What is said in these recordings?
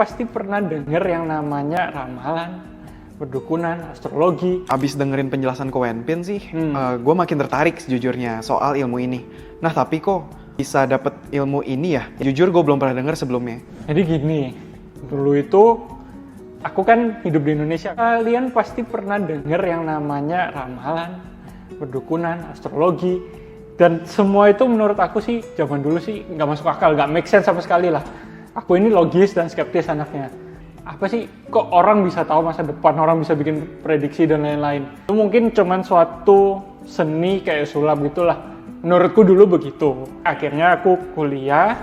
pasti pernah denger yang namanya ramalan, perdukunan, astrologi. Abis dengerin penjelasan Ko Wenpin sih, gue makin tertarik sejujurnya soal ilmu ini. Nah tapi kok bisa dapet ilmu ini ya? Jujur gue belum pernah denger sebelumnya. Jadi gini, dulu itu aku kan hidup di Indonesia. Kalian pasti pernah denger yang namanya ramalan, perdukunan, astrologi. Dan semua itu menurut aku sih, zaman dulu sih nggak masuk akal, nggak make sense sama sekali lah. Aku ini logis dan skeptis anaknya. Apa sih, kok orang bisa tahu masa depan, orang bisa bikin prediksi dan lain-lain. Itu mungkin cuman suatu seni kayak sulap gitulah. Menurutku dulu begitu. Akhirnya aku kuliah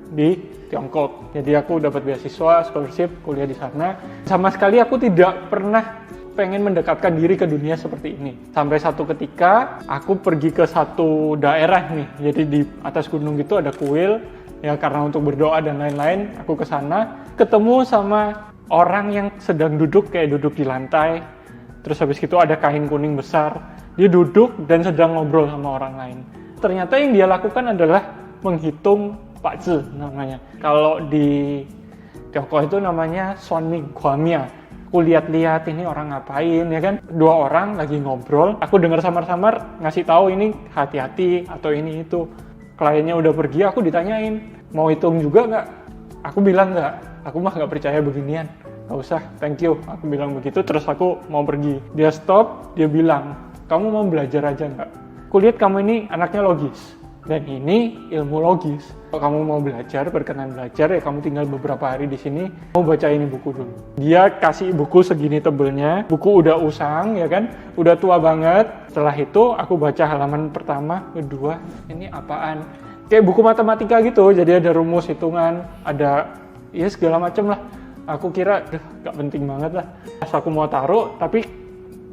di Tiongkok. Jadi aku dapat beasiswa, scholarship, kuliah di sana. Sama sekali aku tidak pernah pengen mendekatkan diri ke dunia seperti ini. Sampai satu ketika aku pergi ke satu daerah nih. Jadi di atas gunung gitu ada kuil. Ya karena untuk berdoa dan lain-lain, aku ke sana ketemu sama orang yang sedang duduk kayak duduk di lantai. Terus habis itu ada kain kuning besar. Dia duduk dan sedang ngobrol sama orang lain. Ternyata yang dia lakukan adalah menghitung Pakzi namanya. Kalau di Tiongkok itu namanya Sonmi Guamia. Aku lihat-lihat ini orang ngapain ya kan. Dua orang lagi ngobrol. Aku dengar samar-samar ngasih tahu ini hati-hati atau ini itu. Kliennya udah pergi, aku ditanyain, mau hitung juga nggak? Aku bilang nggak, aku mah nggak percaya beginian. Nggak usah, thank you. Aku bilang begitu, terus aku mau pergi. Dia stop, dia bilang, kamu mau belajar aja nggak? Aku lihat kamu ini anaknya logis. Dan ini ilmu logis. Kalau kamu mau belajar, berkenan belajar, ya kamu tinggal beberapa hari di sini. Mau baca ini buku dulu. Dia kasih buku segini tebelnya. Buku udah usang, ya kan? Udah tua banget. Setelah itu, aku baca halaman pertama, kedua. Ini apaan? Kayak buku matematika gitu. Jadi ada rumus hitungan, ada ya segala macem lah. Aku kira, gak penting banget lah. Pas aku mau taruh, tapi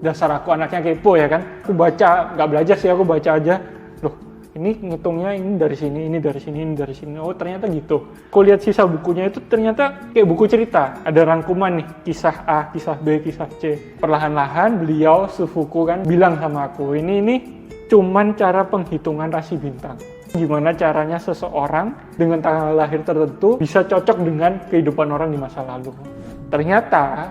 dasar aku anaknya kepo ya kan. Aku baca, gak belajar sih, aku baca aja. Loh, ini ngitungnya ini dari sini, ini dari sini, ini dari sini. Oh ternyata gitu. Aku lihat sisa bukunya itu ternyata kayak buku cerita. Ada rangkuman nih, kisah A, kisah B, kisah C. Perlahan-lahan beliau sepuku kan bilang sama aku, ini cuman cara penghitungan rasi bintang. Gimana caranya seseorang dengan tanggal lahir tertentu bisa cocok dengan kehidupan orang di masa lalu. Ternyata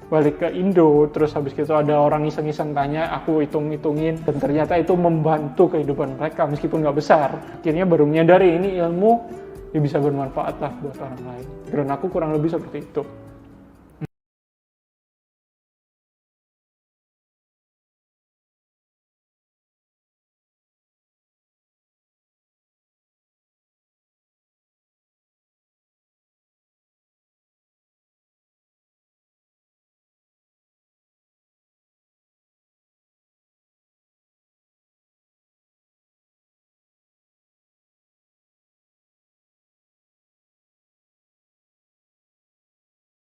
balik ke Indo, terus habis itu ada orang iseng-iseng tanya, aku hitung-hitungin, dan ternyata itu membantu kehidupan mereka meskipun nggak besar. Akhirnya baru menyadari ini ilmu ya bisa bermanfaat lah buat orang lain. Dan aku kurang lebih seperti itu.